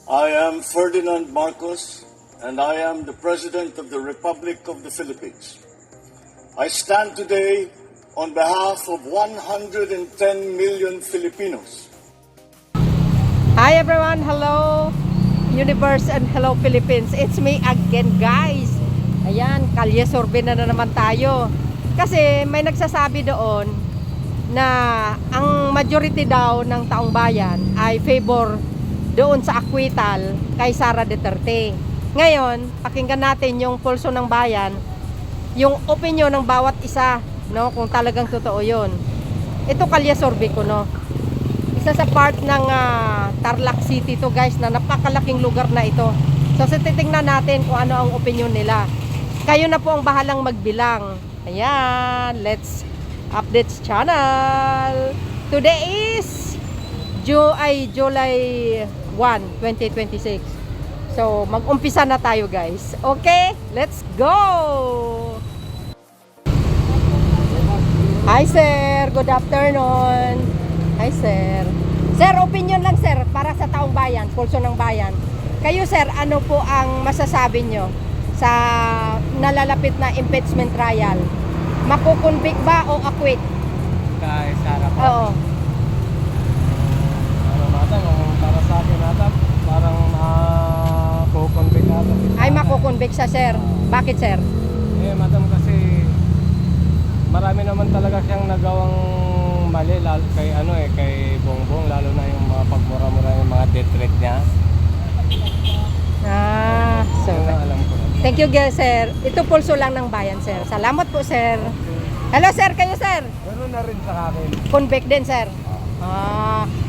I am Ferdinand Marcos, and I am the President of the Republic of the Philippines. I stand today on behalf of 110 million Filipinos. Hi everyone, hello universe and hello Philippines. It's me again guys. Ayan, kalye sorbe na naman tayo. Kasi may nagsasabi doon na ang majority daw ng taong bayan ay favor doon sa acquittal kay Sara Duterte. Ngayon, pakinggan natin yung pulso ng bayan, yung opinion ng bawat isa, no, kung talagang totoo yun. Ito kalye sorbe ko, no. Isa sa part ng Tarlac City to guys, na napakalaking lugar na ito. So titingnan natin kung ano ang opinion nila. Kayo na po ang bahalang magbilang. Ayan, let's updates channel. Today is July 1, 2026. So mag-umpisa na tayo guys. Okay, let's go. Hi sir, good afternoon. Hi sir. Sir, opinion lang sir para sa taong bayan, pulso ng bayan. Kayo sir, ano po ang masasabi nyo sa nalalapit na impeachment trial? Makukonvict ba o acquit? Kay Sara pa. Oo. Ano natin, para sa akin natin, parang makukonvict natin. Ay, makukonvict siya sir. Bakit sir? Madam, kasi marami naman talaga siyang nagawang mali lalo kay kay Bongbong, lalo na yung mga pagmura-mura yung mga death threat niya. So Yun ang alam ko. thank you guys sir. Ito pulso lang ng bayan sir. Salamat po sir. Hello sir, kayo sir. Meron na rin sa akin. Convict din sir.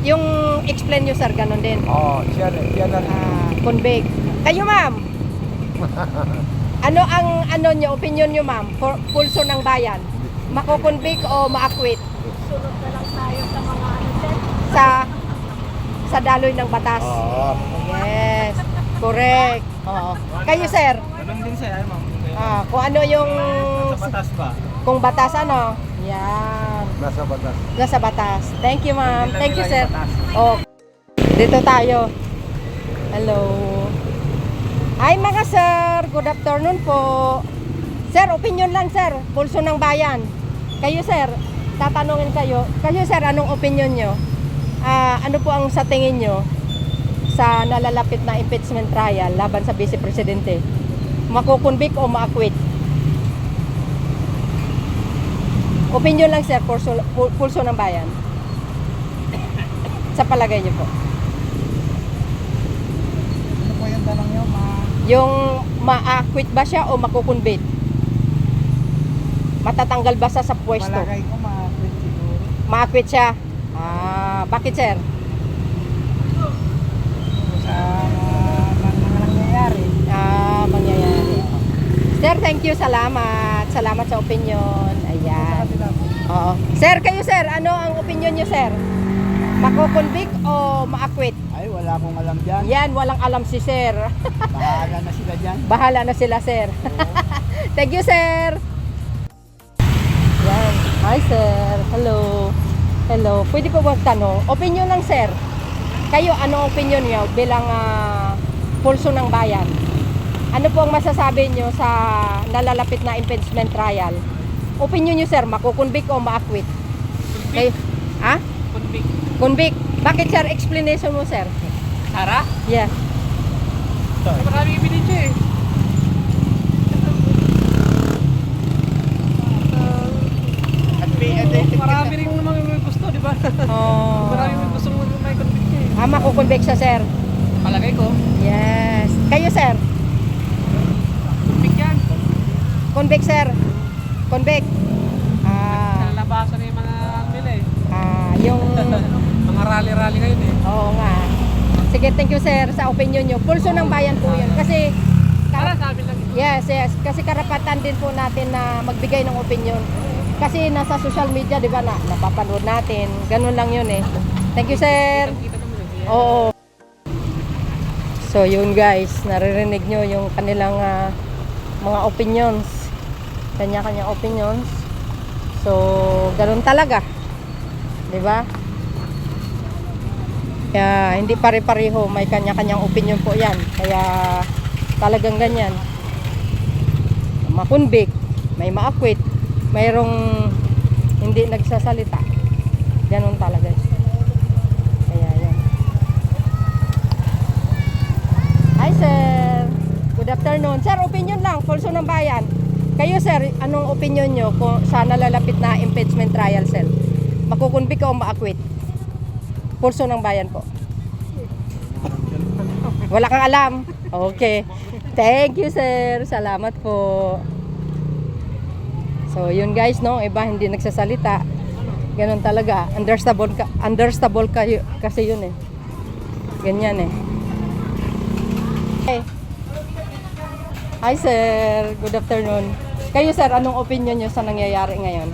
Yung explain nyo sir, ganun din. Siya na rin. Convict. Kayo ma'am. Ano ang nyo, opinion nyo ma'am? Pulso ng bayan. Makukonvict o ma-acquit? Sunod na lang tayo sa mga sir. Sa daloy ng batas. Yes. Correct. Oo. Kayo sir. Ganun din siya, ma'am. Kung ano yung Sa batas ba? kung batas ano? Yan. Nasa batas. Nasa batas. Thank you ma'am. Thank you sir. Batas. Dito tayo. Hello. Hi mga sir. Good afternoon po. Sir, opinion lang sir. Pulso ng bayan. Kayo sir, tatanungin kayo. Kayo sir, anong opinion nyo? Ano po ang sa tingin nyo sa nalalapit na impeachment trial laban sa Vice Presidente? Makukonvict o ma-acquit? Opinion lang sir, pulso ng bayan. Sa palagay nyo po. Ano po yung tanong nyo, Yung ma-acquit ba siya o makukonvict? Matatanggal ba siya sa pwesto? Malagay ko ma-acquit siguro. Ma-acquit siya. Bakit sir? Sa mga nangyayari. Mangyayari. Sir, thank you. Salamat. Salamat sa opinion. Ayan. Oo. Sir, kayo sir, ano ang opinion nyo sir? Makukonvict o ma-acquit? Ay, wala akong alam dyan. Yan, walang alam si sir. Bahala na sila dyan. Bahala na sila sir. Thank you sir. Yan. Hi sir. Hello. Hello. Pwede po magtanong? Opinion lang sir. Kayo, ano opinion niyo bilang pulso ng bayan? Ano po ang masasabi niyo sa nalalapit na impeachment trial? Opinion niyo sir, makukonvict o ma-acquit? Kayo? Convict. Convict. Bakit sir? Explanation mo sir. Sara? Yeah. Maraming ebidensya eh. Marami rin naman may gusto, di ba? Marami may gusto may convict eh. Makukonvict siya sir. Palagay ko. Yes. Kayo sir? Convict yan. Convict sir. Convict. Nalabasan na yung mga nila eh. Yung Mga rally-rally ngayon eh. oo nga. Sige, thank you sir sa opinion nyo. Pulso ng bayan po yun. Kasi Para sa amin lang. yes. Kasi karapatan din po natin na magbigay ng opinion. Kasi nasa social media, di ba, na napapanood natin. Ganun lang yun eh. Thank you sir. Kita naman eh. Oo. So yun guys, naririnig nyo yung kanilang mga opinions. Kanya-kanyang opinions. So, ganun talaga. 'Di ba? Kaya hindi pare-pareho, may kanya-kanyang opinion po yan. Kaya talagang ganyan. Makunbik, may maakwit, mayroong hindi nagsasalita. Ganun talaga. Kaya yan. Hi sir, good afternoon. Sir, opinion lang, pulso ng bayan. Kayo sir, anong opinion nyo kung sa nalalapit na impeachment trial sir? Makukunbik o maakwit? Pulso ng bayan po. Wala kang alam? Okay. Thank you sir, salamat po. So yun guys, no, iba hindi nagsasalita. Ganun talaga, understandable kayo kasi yun eh. Ganyan eh. Okay. Hi sir, good afternoon. Kayo sir, anong opinion nyo sa nangyayari ngayon?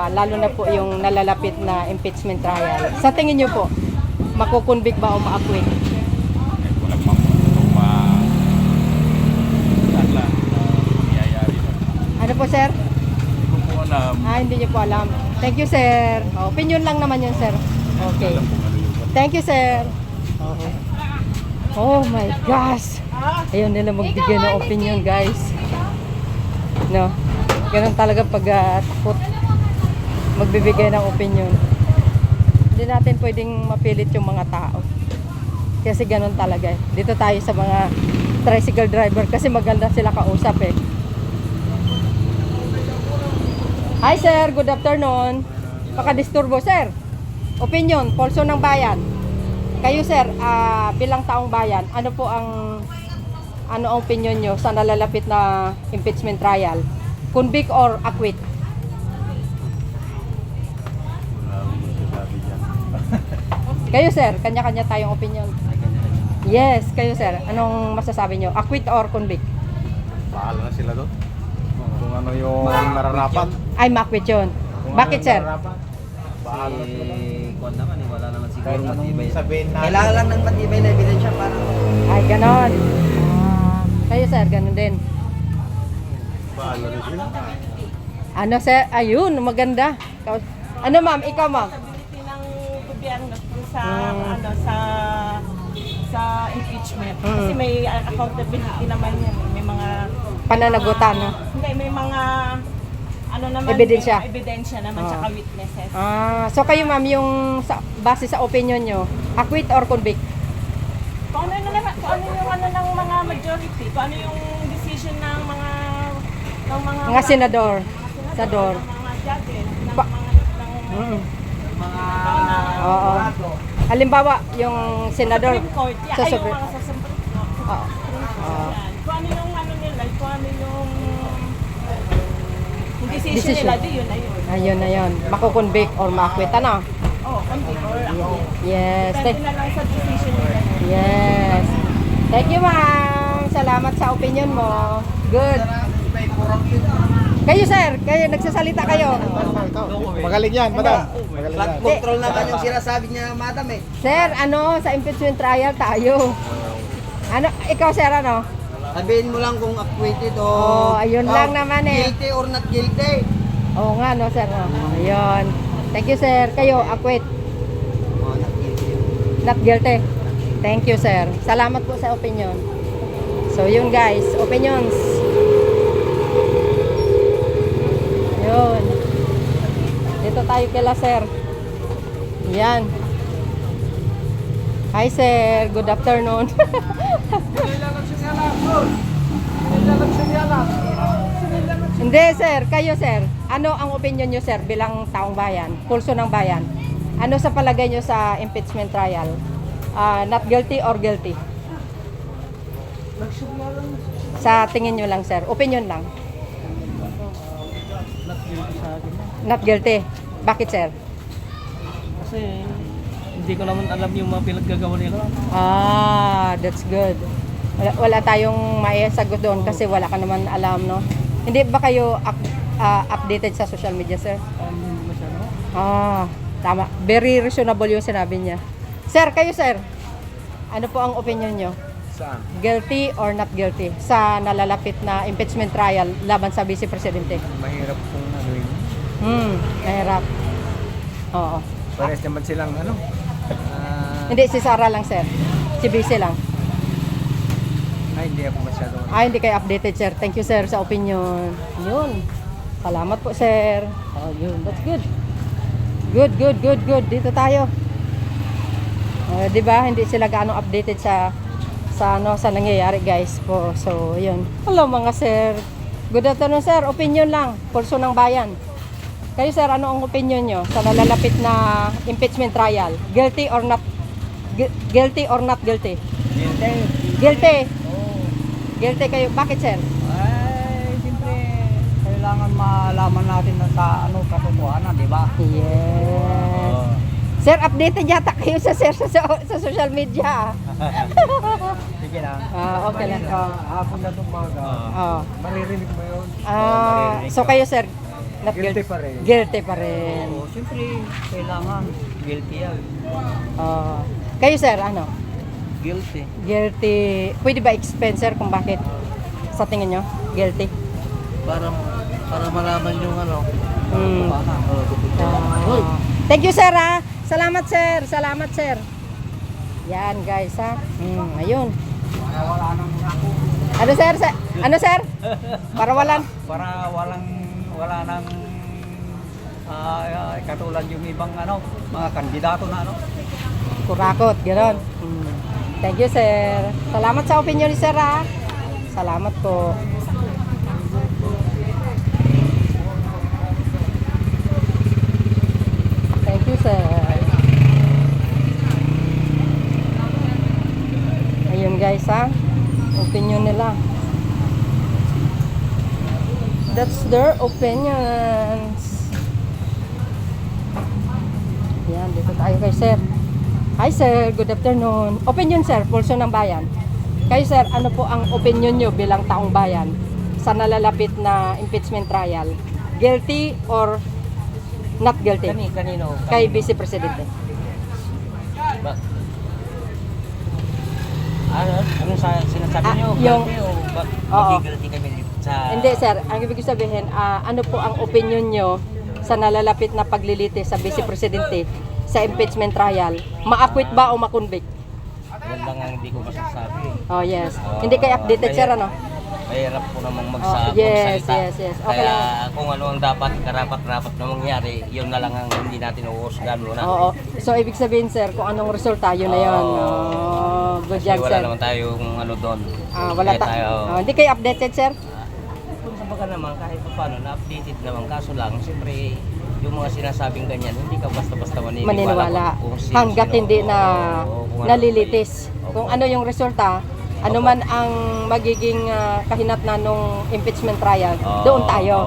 Lalo na po yung nalalapit na impeachment trial. Sa tingin nyo po, makukunbik ba o maakwit? Wala pang nangyayari. Ano po sir? Hindi ko po alam. Hindi nyo po alam. Thank you sir. Opinion lang naman yun sir. Okay. Thank you sir. Okay. Oh my gosh. Ayaw nila magbigay ng opinion guys. No. Ganun talaga pag takot magbibigay ng opinion. Hindi natin pwedeng mapilit yung mga tao. Kasi ganun talaga eh. Dito tayo sa mga tricycle driver kasi maganda sila kausap eh. Hi sir, good afternoon. Pakadisturbo sir. Opinion, pulso ng bayan. Kayo sir, bilang taong bayan, ano po ang opinion nyo sa nalalapit na impeachment trial? Convict or acquit? Kayo sir, kanya-kanya tayong opinion. Yes, kayo sir, anong masasabi nyo? Acquit or convict? Bahala na sila doon. Kung ano yung nararapat. Ay, ma-acquit yun. Bakit sir? Bahala na sila doon. Kung naman, wala naman siguro Kahit anong matibay. sabihin natin. Kailangan lang ng matibay na ebidensya para Ay, ganon. Kayo sir, ganon din. Bahala na sila. Ano sir? Ayun, maganda. Ano ma'am? Ikaw ma'am? Ability ng gobyerno sa sa impeachment. Kasi may accountability naman yan. May mga Pananagutan, no? hindi, may mga ano naman, Ebidensya. may ebidensya naman, tsaka witnesses. So kayo ma'am, yung base sa opinion nyo, acquit or convict? Kung ano naman, kung ano yung ano ng mga majority, kung ano yung decision ng mga Mga senador. senador, ng mga judges, ng Ba- mga Oo. Halimbawa, yung senador Supreme Court, yeah, sa ay yung Supreme mga sa Supreme Court. Oo. Yan. Kung ano yung ano nila, kung ano yung decision Decision. nila, di yun na yun. Ayun na yun. Makukonvict or ma-acquit, ano? Oh, convict or acquit. Yes. Depende na lang sa decision nila. Yes. Thank you ma'am. Salamat sa opinion mo. Good. Kayo sir, kayo nagsasalita kayo. Magaling yan, madam. Magaling flood yan. control naman yung sinasabi niya, madam eh. Sir, ano, sa impeachment trial tayo. Ano, ikaw sir, ano? Sabihin mo lang kung acquitted o Oh, ayun lang naman eh. guilty or not guilty. Oo nga, no sir. No? Ayun. Thank you sir. Kayo, acquit. Oh, not guilty. Not guilty. Thank you sir. Salamat po sa opinion. So yun guys, opinions. Yun. Dito tayo kila sir. Yan. Hi sir, good afternoon. Hindi sir, kayo sir. Ano ang opinion nyo sir bilang taong bayan, pulso ng bayan? Ano sa palagay nyo sa impeachment trial? Not guilty or guilty? Sa tingin nyo lang sir, opinion lang. Not guilty. Bakit sir? Kasi hindi ko naman alam yung mga pinaggagawa nila. That's good. Wala tayong maisagot doon kasi wala ka naman alam, no? Hindi ba kayo updated sa social media, sir? Masyado. Tama. Very reasonable yung sinabi niya. Sir, kayo, sir. Ano po ang opinion nyo? Saan? Guilty or not guilty sa nalalapit na impeachment trial laban sa Vice Presidente? Mahirap kung ano yun. Mahirap. Oo. Pares naman silang ano. Hindi, si Sarah lang, sir. Si BC lang. Ay, hindi ako masyado. Hindi kayo updated, sir. Thank you, sir, sa opinion. Yun. Salamat po, sir. Oh, yun. That's good. Good. Dito tayo. Di ba? Hindi sila gaano updated sa nangyayari, guys po. So, yun. Hello, mga sir. Good afternoon, sir. Opinion lang. Pulso ng bayan. Kayo, sir, ano ang opinion nyo sa nalalapit na impeachment trial? Guilty or not? Guilty or not guilty? Guilty. Guilty kayo. Bakit, sir? Ay, siyempre, kailangan malaman natin na sa katotohanan, di ba? Yes. Sir, updated yata kayo sa social media. Sige lang. Okay lang. Hapon na tumaga. Maririnig mo yun. So kayo, sir, not Guilty pa rin. Guilty pa rin. Oo, siyempre, kailangan. Guilty yan. Kayo, sir, ano? Guilty. Guilty. Pwede ba explain, sir, kung bakit sa tingin nyo guilty? Para malaman yung Hmm. katotohanan. Thank you, sir, ha. Salamat, sir. Yan, guys, ha. Ayun. Wala nang ako. Ano, sir? Ano, sir? Para wala Wala nang katulad yung ibang mga kandidato na kurakot, gano'n. Thank you, sir. Salamat sa opinion ni sir, ha. Salamat po. Thank you, sir. Ayun, guys, ha. Opinion nila. That's their opinions. Yan, dito tayo kay sir. Hi, sir. Good afternoon. Opinion, sir. Pulso ng bayan. Kayo, sir, ano po ang opinion nyo bilang taong bayan sa nalalapit na impeachment trial? Guilty or not guilty? Kanino? Kay Vice Presidente. Anong sinasabi nyo? yung- Guilty o Oo. guilty kami sa... Hindi, sir. Ang ibig sabihin, ano po ang opinion nyo sa nalalapit na paglilitis sa Vice Presidente sa impeachment trial? Ma-acquit ba o ma-convict? Yan lang ang hindi ko masasabi. Oh, yes. Hindi kayo updated, sir, ano? Mahirap po namang Yes. magsalita. Okay Kaya lang. kung ano ang dapat, karapat-rapat na mangyari, yun na lang ang hindi natin uuusgan muna. Oo. So, ibig sabihin, sir, kung anong resulta, yun na yun. Good Kasi job, wala sir. naman tayong doon. Wala Kaya tayo, hindi kayo updated, sir? kung sa baga naman, kahit pa paano, na-updated naman. Kaso lang, siyempre, yung mga sinasabing ganyan, hindi ka basta-basta Maniniwala. kung sino- Hanggat sino. hindi na Oo, kung ano nalilitis. Opo. Kung ano yung resulta, ano man ang magiging kahinatnan nung impeachment trial, doon tayo.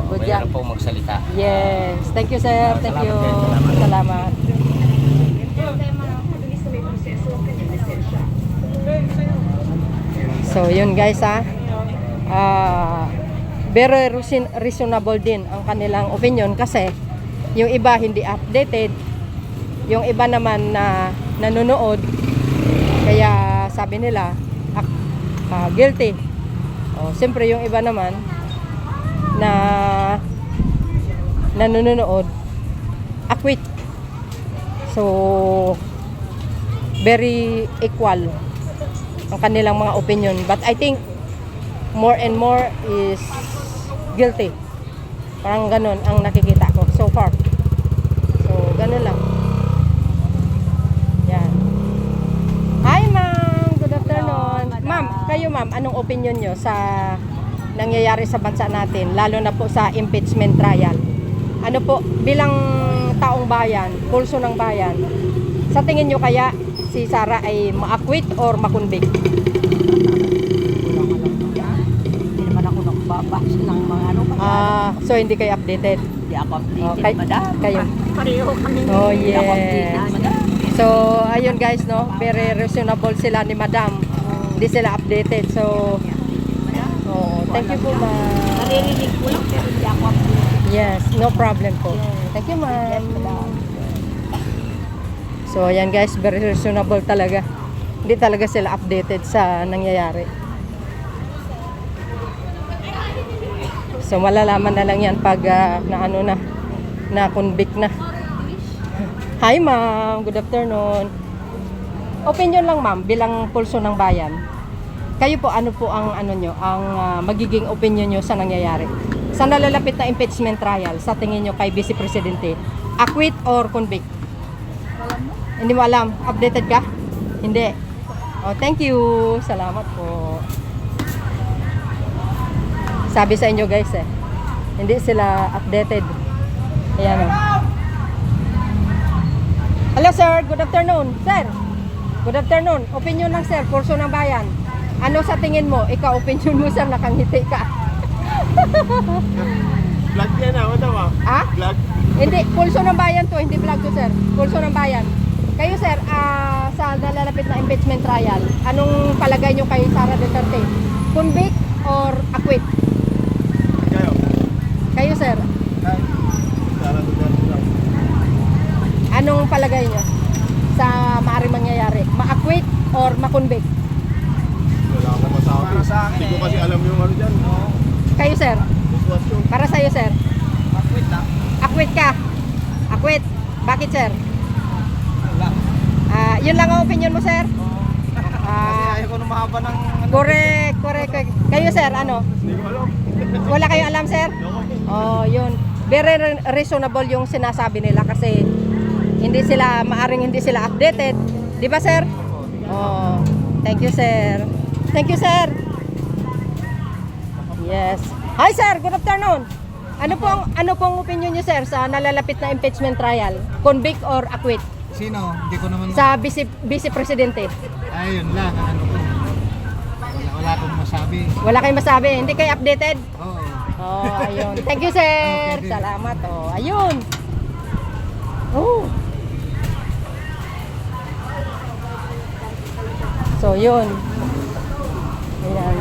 Good Mahirap job. po magsalita. Yes. Thank you, sir. Thank you. Salamat. So, yun guys, ha. Very reasonable din ang kanilang opinion kasi yung iba hindi updated, yung iba naman na nanonood, kaya sabi nila guilty. Siyempre yung iba naman na nanonood, acquit. So, very equal ang kanilang mga opinion. But I think more and more is guilty. Parang ganun ang nakikita ko so far. So, ganun lang. Yan. Hi, ma'am. Good afternoon. Ma'am, kayo ma'am, anong opinion nyo sa nangyayari sa bansa natin, lalo na po sa impeachment trial? Ano po, bilang taong bayan, pulso ng bayan, sa tingin nyo kaya si Sara ay ma-acquit or ma-convict? Hindi naman ako nagbabasa ng mga So hindi kayo updated? Hindi ako updated, Okay. madam. Kayo? Pareho kami. Oh, Hindi ako updated, yes. madam. So, ayun guys, no? Very reasonable sila ni Madam. Hindi sila updated. So, thank you po, ma'am. Naririnig ko lang pero hindi ako updated. Yes, no problem po. Thank you, ma'am. So, ayan guys, very reasonable talaga. Hindi talaga sila updated sa nangyayari. So, malalaman na lang yan pag na convict na. Hi, ma'am. Good afternoon. opinion lang ma'am, bilang pulso ng bayan. Kayo po, ano po ang ano nyo, ang magiging opinion nyo sa nangyayari? Sa nalalapit na impeachment trial, sa tingin nyo kay Vice Presidente, acquit or convict? Hindi mo alam. Updated ka? Hindi. Oh, thank you. Salamat po. Sabi sa inyo guys hindi sila updated. Ayan o. Hello sir, good afternoon. Sir, good afternoon. Opinion lang sir, pulso ng bayan. Ano sa tingin mo? Ikaw, opinion mo sir, nakangiti ka. Vlog yan ah, wala ba? Ha? Vlog. Hindi, pulso ng bayan to, hindi vlog to sir. Pulso ng bayan. Kayo sir, sa nalalapit na impeachment trial, anong palagay nyo kay Sara Duterte? Convict or acquit? Kayo. Kayo sir, Sara Duterte lang. anong palagay nyo sa maaaring mangyayari? Ma-acquit or ma-convict? Wala akong masabi. Hindi ko kasi alam yung ano dyan. Kayo sir, Sitwasyon. para sa'yo sir, Wait lang. acquit ka? Acquit? Bakit sir? Wala. Yun lang ang opinion mo sir? Ayaw ko na mahaba ng... Correct. Kayo sir, ano? Hindi ko alam. Wala kayong alam sir? Oh, yun. Very reasonable yung sinasabi nila kasi maaring hindi sila updated. Di ba sir? Oh, thank you sir. Thank you sir. Yes. Hi sir, good afternoon. Ano pong opinion niyo sir sa nalalapit na impeachment trial? Convict or acquit? Sino? Hindi ko naman... Sa Vice Presidente. Ayun lang, ang ano ko. Wala akong masabi. Wala kayong masabi, hindi kayo updated? Oo. Oh, ayun. Thank you, sir. Okay. Salamat. Oh, ayun. Oh. So, yun. Ayan.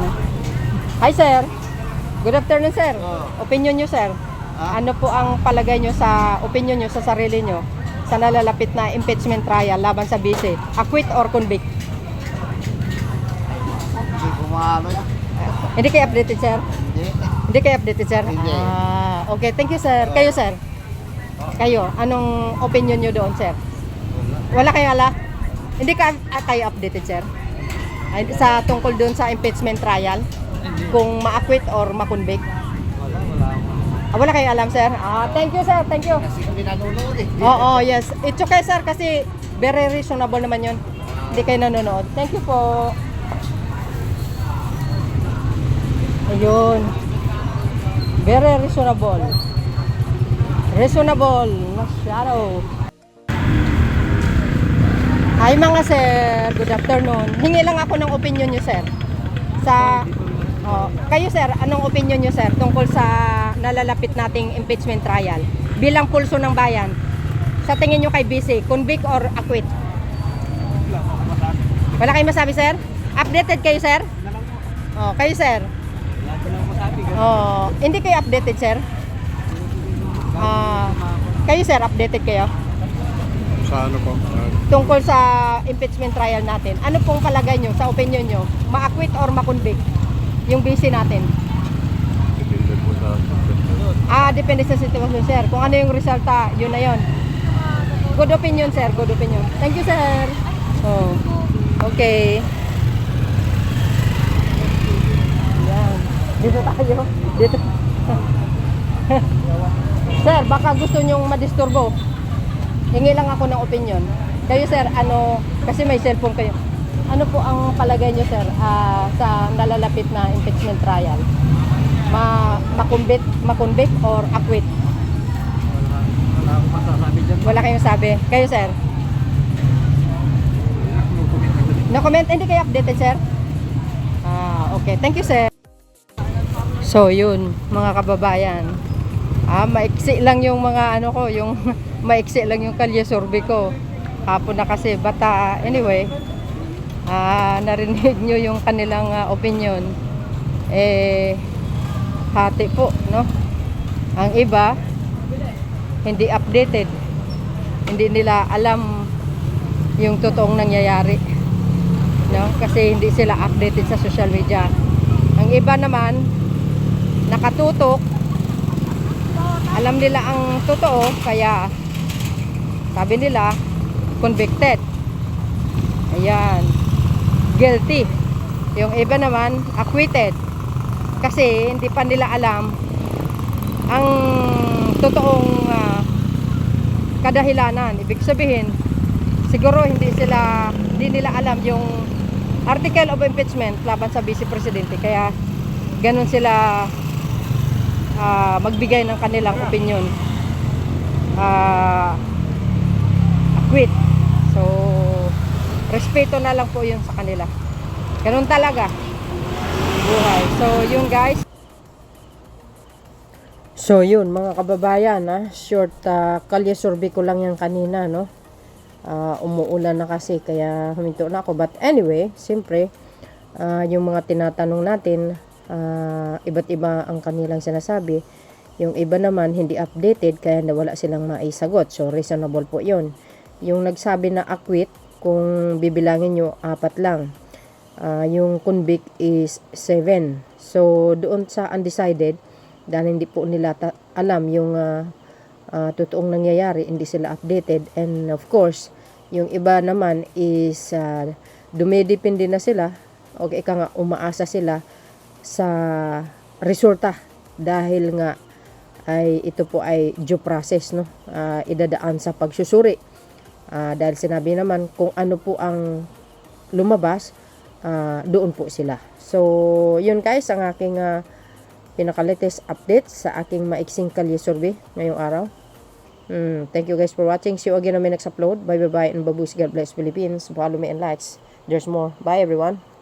Hi, sir. Good afternoon, sir. Opinion nyo, sir. Ano po ang palagay nyo sa opinion nyo sa sarili nyo sa nalalapit na impeachment trial laban sa vice? Acquit or convict? Hindi ko maano yan. Hindi kayo updated, sir? Hindi. Hindi kayo updated, sir? Hindi. Okay. Thank you, sir. Kayo, sir? Kayo, anong opinion nyo doon, sir? Wala kayo ala? Hindi kayo updated, sir? Ay, sa tungkol doon sa impeachment trial? Kung ma-acquit or ma-convict? Wala kayo alam, sir? Thank you, sir. Thank you. Kasi kami nanonood eh. Oo, yes. It's okay, sir, kasi very reasonable naman yun. Hindi kayo nanonood. Thank you po. Ayun. Very reasonable. Reasonable. Masyado. Hi mga sir. Good afternoon. Hingi lang ako ng opinion nyo, sir. Kayo, sir, anong opinion nyo, sir, tungkol sa nalalapit nating impeachment trial? Bilang pulso ng bayan, sa tingin nyo kay BC, convict or acquit? Wala kayong masabi, sir? Updated kayo, sir? Kayo, sir? Wala ko lang masabi. Hindi kayo updated, sir? Kayo, sir, updated kayo? Sa ano po? Tungkol sa impeachment trial natin, ano pong palagay nyo, sa opinion nyo, ma-acquit or ma-convict yung BC natin? Depende po sa... Depende sa sitwasyon, sir. Kung ano yung resulta, yun na yun. Good opinion, sir. Good opinion. Thank you, sir. Okay. Yan. Dito tayo. Dito. Sir, baka gusto nyong madisturbo. Hingi lang ako ng opinion. Kayo, sir, kasi may cellphone kayo. Ano po ang palagay nyo, sir, sa nalalapit na impeachment trial? Ma-convict or acquit? Wala akong masasabi dyan. Wala kayong sabi. Kayo, sir? No comment? Hindi kayo updated, sir? Okay. Thank you, sir. So, yun, mga kababayan. Maiksi lang yung mga yung maiksi lang yung kalye survey ko. Hapon na kasi, bata, anyway, narinig nyo yung kanilang opinion. Hati po, no? Ang iba, hindi updated. Hindi nila alam yung totoong nangyayari. No? Kasi hindi sila updated sa social media. Ang iba naman, nakatutok, alam nila ang totoo, kaya sabi nila, convicted. Ayan. Guilty. Yung iba naman, acquitted. Kasi hindi pa nila alam ang totoong kadahilanan. Ibig sabihin, siguro hindi nila alam yung article of impeachment laban sa Vice Presidente. Kaya ganun sila magbigay ng kanilang opinion. Acquit. So, respeto na lang po yun sa kanila. Ganun talaga buhay. So, yun guys. So, yun mga kababayan, short kalye survey ko lang yan kanina, no? Umuulan na kasi, kaya huminto na ako. But anyway, siyempre, yung mga tinatanong natin, iba't iba ang kanilang sinasabi. Yung iba naman, hindi updated, kaya wala silang maisagot. So, reasonable po yun. Yung nagsabi na acquit, kung bibilangin nyo, 4 lang. Yung convict is 7. So, doon sa undecided, dahil hindi po nila alam yung totoong nangyayari, hindi sila updated. And of course, yung iba naman is dumidepende na sila, o ika nga, umaasa sila sa resulta. Dahil nga, ito po ay due process, no? Idadaan sa pagsusuri. Dahil sinabi naman kung ano po ang lumabas, doon po sila. So, yun guys, ang aking pinaka-latest update sa aking maiksing kalye survey ngayong araw. Thank you guys for watching. See you again on my next upload. Bye bye and babush. God bless Philippines. Follow me and likes. There's more. Bye everyone.